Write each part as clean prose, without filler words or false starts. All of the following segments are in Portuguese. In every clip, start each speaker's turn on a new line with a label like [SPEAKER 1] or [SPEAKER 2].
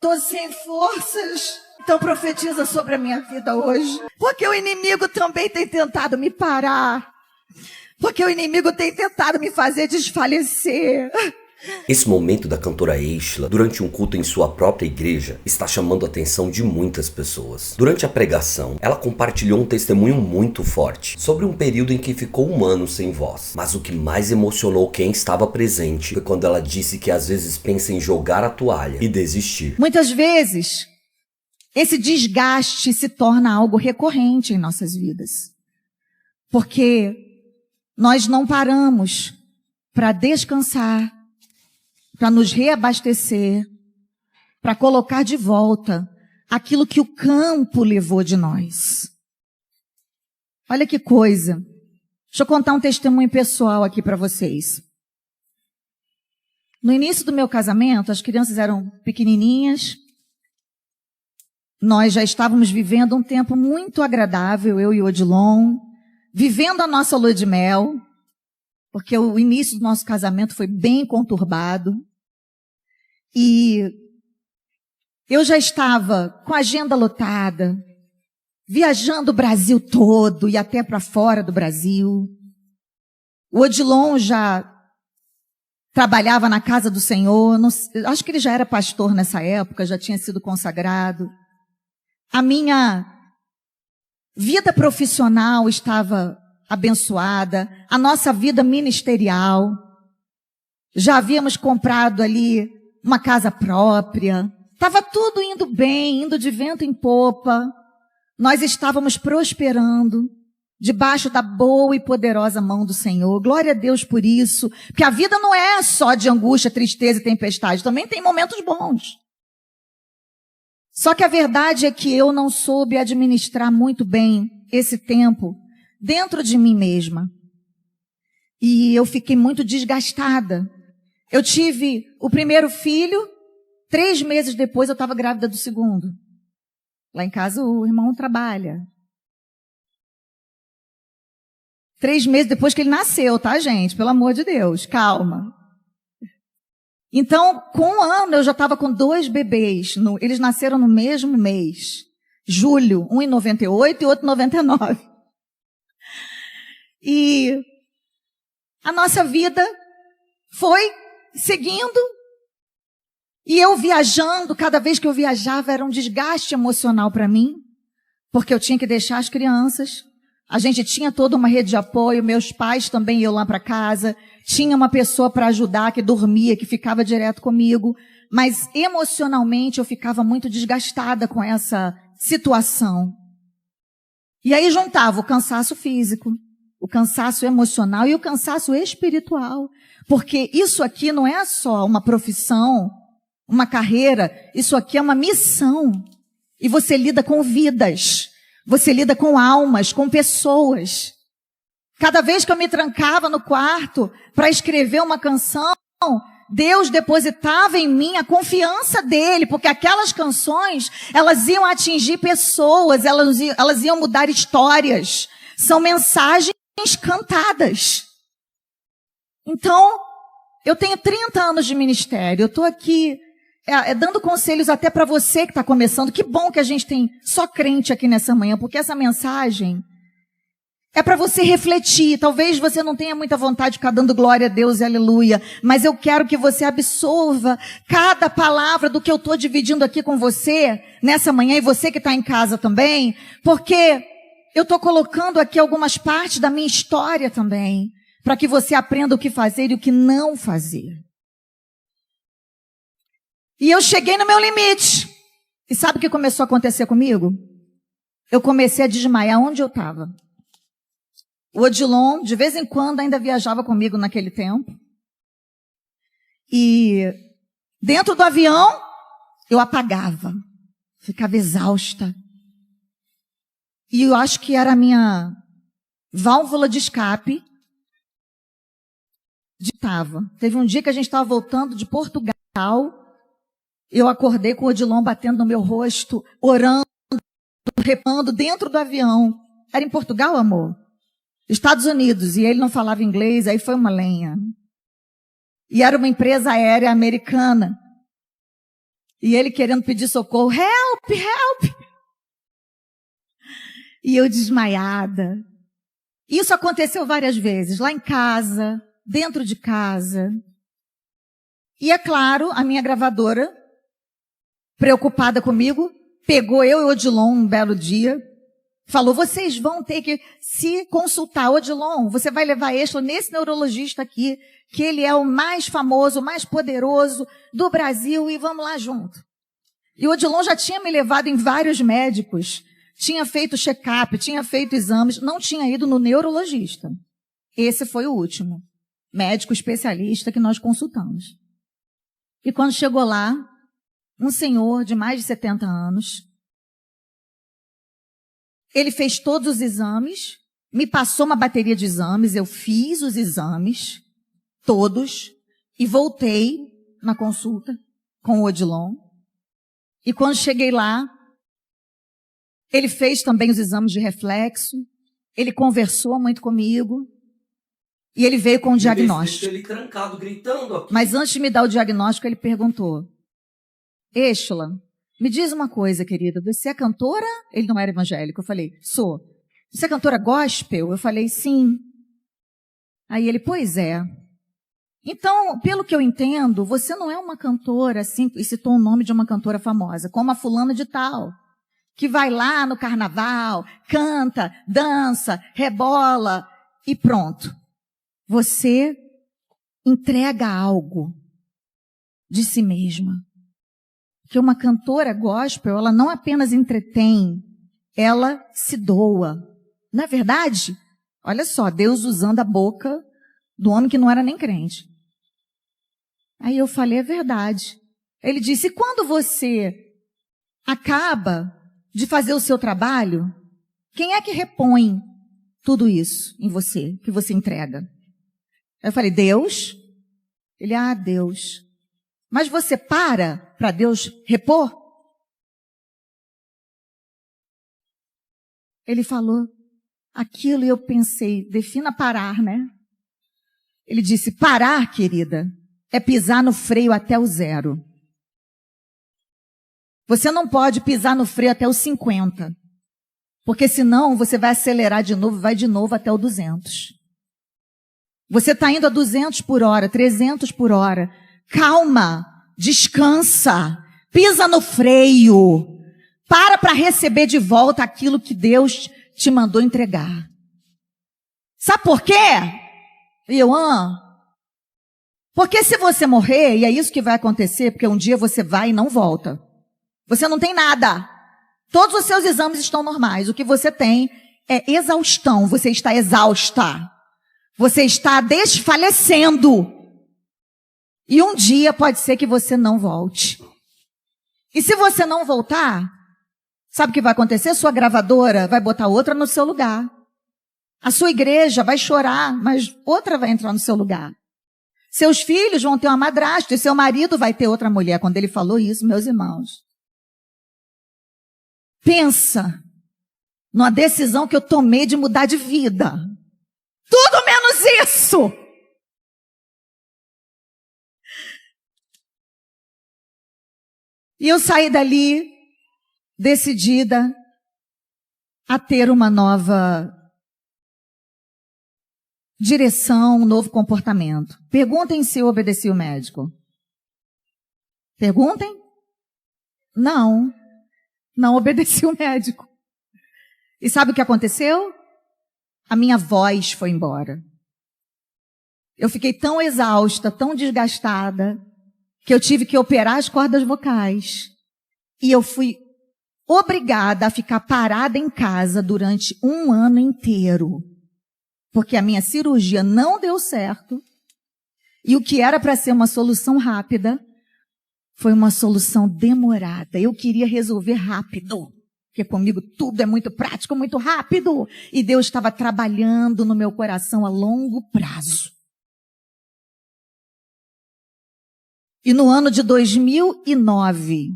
[SPEAKER 1] Estou sem forças. Então profetiza sobre a minha vida hoje. Porque o inimigo também tem tentado me parar. Porque o inimigo tem tentado me fazer desfalecer.
[SPEAKER 2] Esse momento da cantora Êxila, durante um culto em sua própria igreja, está chamando a atenção de muitas pessoas. Durante a pregação, ela compartilhou um testemunho muito forte sobre um período em que ficou um ano sem voz. Mas o que mais emocionou quem estava presente foi quando ela disse que às vezes pensa em jogar a toalha e desistir.
[SPEAKER 1] Muitas vezes, esse desgaste se torna algo recorrente em nossas vidas. Porque nós não paramos para descansar, para nos reabastecer, para colocar de volta aquilo que o campo levou de nós. Olha que coisa. Deixa eu contar um testemunho pessoal aqui para vocês. No início do meu casamento, as crianças eram pequenininhas. Nós já estávamos vivendo um tempo muito agradável, eu e o Odilon, vivendo a nossa lua de mel, porque o início do nosso casamento foi bem conturbado. E eu já estava com a agenda lotada, viajando o Brasil todo e até para fora do Brasil. O Odilon já trabalhava na casa do Senhor, acho que ele já era pastor nessa época, já tinha sido consagrado. A minha vida profissional estava abençoada, a nossa vida ministerial. Já havíamos comprado ali uma casa própria. Estava tudo indo bem, indo de vento em popa. Nós estávamos prosperando debaixo da boa e poderosa mão do Senhor. Glória a Deus por isso. Porque a vida não é só de angústia, tristeza e tempestade. Também tem momentos bons. Só que a verdade é que eu não soube administrar muito bem esse tempo dentro de mim mesma. E eu fiquei muito desgastada. Eu tive o primeiro filho, 3 meses depois eu estava grávida do segundo. Lá em casa o irmão trabalha. 3 meses depois que ele nasceu, tá, gente? Pelo amor de Deus, calma. Então, com 1 ano eu já estava com 2 bebês. Eles nasceram no mesmo mês. Julho, um em 98 e outro em 99. E a nossa vida foi seguindo, e eu viajando, cada vez que eu viajava era um desgaste emocional para mim, porque eu tinha que deixar as crianças, a gente tinha toda uma rede de apoio, meus pais também iam lá para casa, tinha uma pessoa para ajudar que dormia, que ficava direto comigo, mas emocionalmente eu ficava muito desgastada com essa situação. E aí juntava o cansaço físico, o cansaço emocional e o cansaço espiritual. Porque isso aqui não é só uma profissão, uma carreira, isso aqui é uma missão. E você lida com vidas, você lida com almas, com pessoas. Cada vez que eu me trancava no quarto para escrever uma canção, Deus depositava em mim a confiança dele, porque aquelas canções, elas iam atingir pessoas, elas iam mudar histórias. São mensagens cantadas. Então, eu tenho 30 anos de ministério, eu estou aqui dando conselhos até para você que está começando. Que bom que a gente tem só crente aqui nessa manhã, porque essa mensagem é para você refletir. Talvez você não tenha muita vontade de ficar dando glória a Deus e aleluia, mas eu quero que você absorva cada palavra do que eu estou dividindo aqui com você nessa manhã, e você que está em casa também, porque eu estou colocando aqui algumas partes da minha história também, para que você aprenda o que fazer e o que não fazer. E eu cheguei no meu limite. E sabe o que começou a acontecer comigo? Eu comecei a desmaiar onde eu estava. O Odilon, de vez em quando, ainda viajava comigo naquele tempo. E dentro do avião, eu apagava. Ficava exausta. E eu acho que era a minha válvula de escape. Teve um dia que a gente estava voltando de Portugal, eu acordei com o Odilon batendo no meu rosto, orando, repando dentro do avião. Era em Portugal, amor? Estados Unidos, e ele não falava inglês, aí foi uma lenha. E era uma empresa aérea americana. E ele querendo pedir socorro, help, help. E eu desmaiada. Isso aconteceu várias vezes, lá em casa, dentro de casa. E é claro, a minha gravadora, preocupada comigo, pegou eu e Odilon um belo dia, falou, vocês vão ter que se consultar. Odilon, você vai levar Êxodo nesse neurologista aqui, que ele é o mais famoso, o mais poderoso do Brasil, e vamos lá junto. E o Odilon já tinha me levado em vários médicos, tinha feito check-up, tinha feito exames, não tinha ido no neurologista. Esse foi o último médico especialista que nós consultamos. E quando chegou lá, um senhor de mais de 70 anos, ele fez todos os exames, me passou uma bateria de exames, eu fiz os exames, todos, e voltei na consulta com o Odilon. E quando cheguei lá, ele fez também os exames de reflexo, ele conversou muito comigo, e ele veio com um diagnóstico.
[SPEAKER 2] Ele trancado, gritando aqui.
[SPEAKER 1] Mas antes de me dar o diagnóstico, ele perguntou, Êxola, me diz uma coisa, querida, você é cantora? Ele não era evangélico. Eu falei, sou. Você é cantora gospel? Eu falei, sim. Aí ele, pois é. Então, pelo que eu entendo, você não é uma cantora, assim, e citou o nome de uma cantora famosa, como a fulana de tal, que vai lá no carnaval, canta, dança, rebola e pronto. Você entrega algo de si mesma. Porque uma cantora gospel, ela não apenas entretém, ela se doa. Não é verdade? Olha só, Deus usando a boca do homem que não era nem crente. Aí eu falei, é verdade. Ele disse, quando você acaba de fazer o seu trabalho, quem é que repõe tudo isso em você, que você entrega? Eu falei, Deus? Ele, Deus. Mas você para Deus repor? Ele falou aquilo e eu pensei, defina parar, né? Ele disse, parar, querida, é pisar no freio até o 0. Você não pode pisar no freio até o 50, porque senão você vai acelerar de novo, vai de novo até o 200. Você está indo a 200 por hora, 300 por hora. Calma, descansa, pisa no freio, para receber de volta aquilo que Deus te mandou entregar. Sabe por quê? Porque se você morrer, e é isso que vai acontecer, porque um dia você vai e não volta. Você não tem nada. Todos os seus exames estão normais. O que você tem é exaustão. Você está exausta. Você está desfalecendo. E um dia pode ser que você não volte. E se você não voltar, sabe o que vai acontecer? Sua gravadora vai botar outra no seu lugar. A sua igreja vai chorar, mas outra vai entrar no seu lugar. Seus filhos vão ter uma madrasta e seu marido vai ter outra mulher. Quando ele falou isso, meus irmãos, pensa numa decisão que eu tomei de mudar de vida. Tudo menos isso. E eu saí dali decidida a ter uma nova direção, um novo comportamento. Perguntem se eu obedeci o médico. Perguntem? Não obedeci o médico. E sabe o que aconteceu? A minha voz foi embora. Eu fiquei tão exausta, tão desgastada, que eu tive que operar as cordas vocais. E eu fui obrigada a ficar parada em casa durante 1 ano inteiro. Porque a minha cirurgia não deu certo. E o que era para ser uma solução rápida, foi uma solução demorada. Eu queria resolver rápido. Porque comigo tudo é muito prático, muito rápido. E Deus estava trabalhando no meu coração a longo prazo. E no ano de 2009,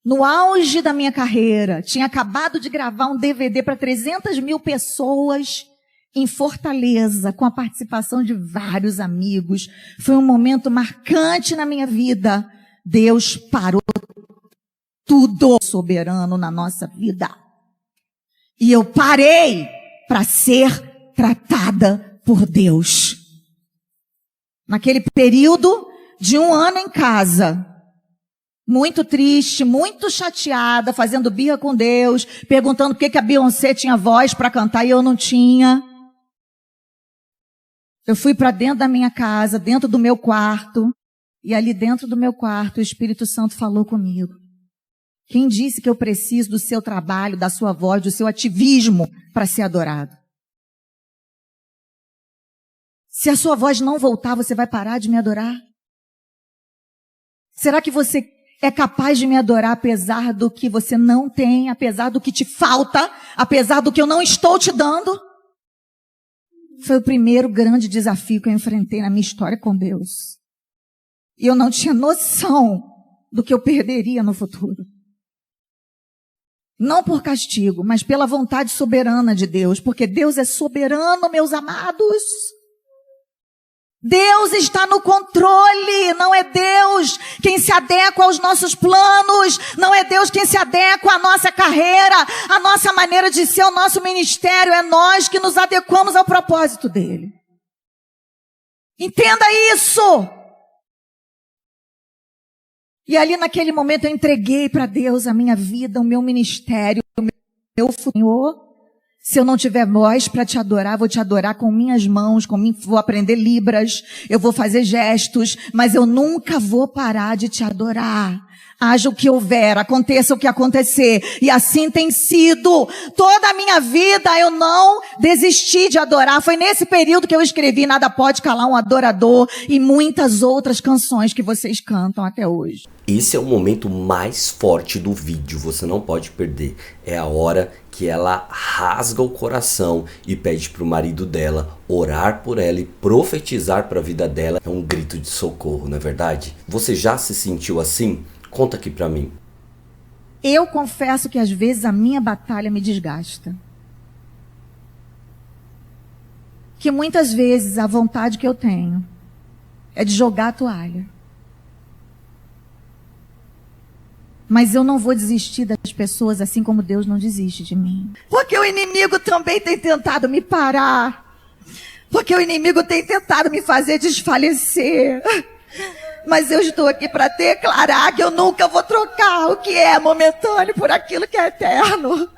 [SPEAKER 1] no auge da minha carreira, tinha acabado de gravar um DVD para 300 mil pessoas em Fortaleza, com a participação de vários amigos. Foi um momento marcante na minha vida. Deus parou tudo soberano na nossa vida. E eu parei para ser tratada por Deus. Naquele período de 1 ano em casa, muito triste, muito chateada, fazendo birra com Deus, perguntando por que a Beyoncé tinha voz para cantar e eu não tinha. Eu fui para dentro da minha casa, dentro do meu quarto, e ali dentro do meu quarto o Espírito Santo falou comigo. Quem disse que eu preciso do seu trabalho, da sua voz, do seu ativismo para ser adorado? Se a sua voz não voltar, você vai parar de me adorar? Será que você é capaz de me adorar apesar do que você não tem, apesar do que te falta, apesar do que eu não estou te dando? Foi o primeiro grande desafio que eu enfrentei na minha história com Deus. E eu não tinha noção do que eu perderia no futuro. Não por castigo, mas pela vontade soberana de Deus, porque Deus é soberano, meus amados. Deus está no controle, não é Deus quem se adequa aos nossos planos, não é Deus quem se adequa à nossa carreira, à nossa maneira de ser, ao nosso ministério, é nós que nos adequamos ao propósito dele. Entenda isso! E ali naquele momento eu entreguei para Deus a minha vida, o meu ministério, o meu futuro. Se eu não tiver voz para te adorar, vou te adorar com minhas mãos, vou aprender libras, eu vou fazer gestos, mas eu nunca vou parar de te adorar. Haja o que houver, aconteça o que acontecer. E assim tem sido. Toda a minha vida eu não desisti de adorar. Foi nesse período que eu escrevi Nada Pode Calar um Adorador e muitas outras canções que vocês cantam até hoje.
[SPEAKER 2] Esse é o momento mais forte do vídeo, você não pode perder. É a hora que ela rasga o coração e pede para o marido dela orar por ela e profetizar para a vida dela. É um grito de socorro, não é verdade? Você já se sentiu assim? Conta aqui pra mim.
[SPEAKER 1] Eu confesso que às vezes a minha batalha me desgasta. Que muitas vezes a vontade que eu tenho é de jogar a toalha. Mas eu não vou desistir das pessoas assim como Deus não desiste de mim. Porque o inimigo também tem tentado me parar. Porque o inimigo tem tentado me fazer desfalecer. Mas eu estou aqui para declarar que eu nunca vou trocar o que é momentâneo por aquilo que é eterno.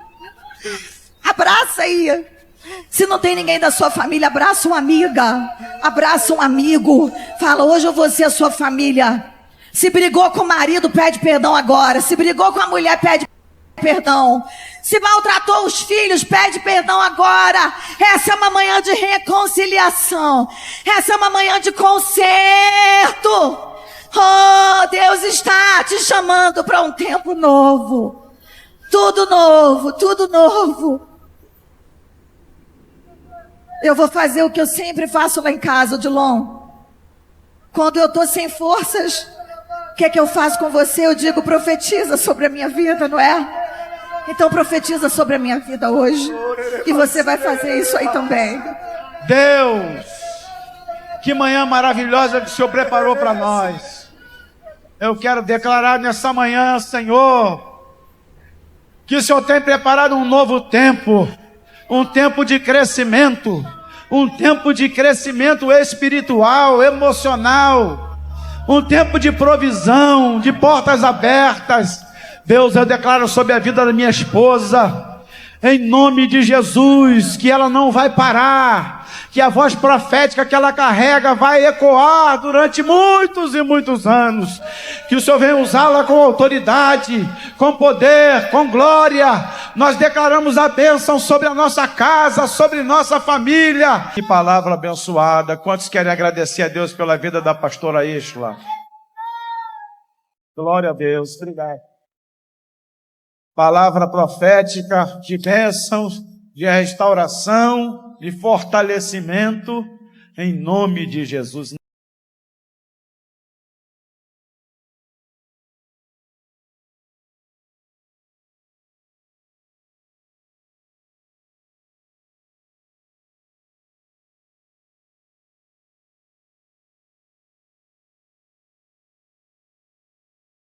[SPEAKER 1] Abraça aí. Se não tem ninguém da sua família, abraça uma amiga. Abraça um amigo. Fala, hoje eu vou ser a sua família. Se brigou com o marido, pede perdão agora. Se brigou com a mulher, pede perdão. Se maltratou os filhos, pede perdão agora. Essa é uma manhã de reconciliação. Essa é uma manhã de conserto. Oh, Deus está te chamando para um tempo novo. Tudo novo, tudo novo. Eu vou fazer o que eu sempre faço lá em casa, Odilon. Quando eu estou sem forças, o que é que eu faço com você? Eu digo, profetiza sobre a minha vida, não é? Então profetiza sobre a minha vida hoje. E você vai fazer isso aí também.
[SPEAKER 3] Deus, que manhã maravilhosa que o Senhor preparou para nós. Eu quero declarar nessa manhã, Senhor, que o Senhor tem preparado um novo tempo, um tempo de crescimento espiritual, emocional, um tempo de provisão, de portas abertas. Deus, eu declaro sobre a vida da minha esposa, em nome de Jesus, que ela não vai parar, que a voz profética que ela carrega vai ecoar durante muitos e muitos anos, que o Senhor venha usá-la com autoridade, com poder, com glória. Nós declaramos a bênção sobre a nossa casa, sobre nossa família. Que palavra abençoada. Quantos querem agradecer a Deus pela vida da pastora Isla? Glória a Deus, obrigado. Palavra profética de bênção, de restauração, de fortalecimento, em nome de Jesus.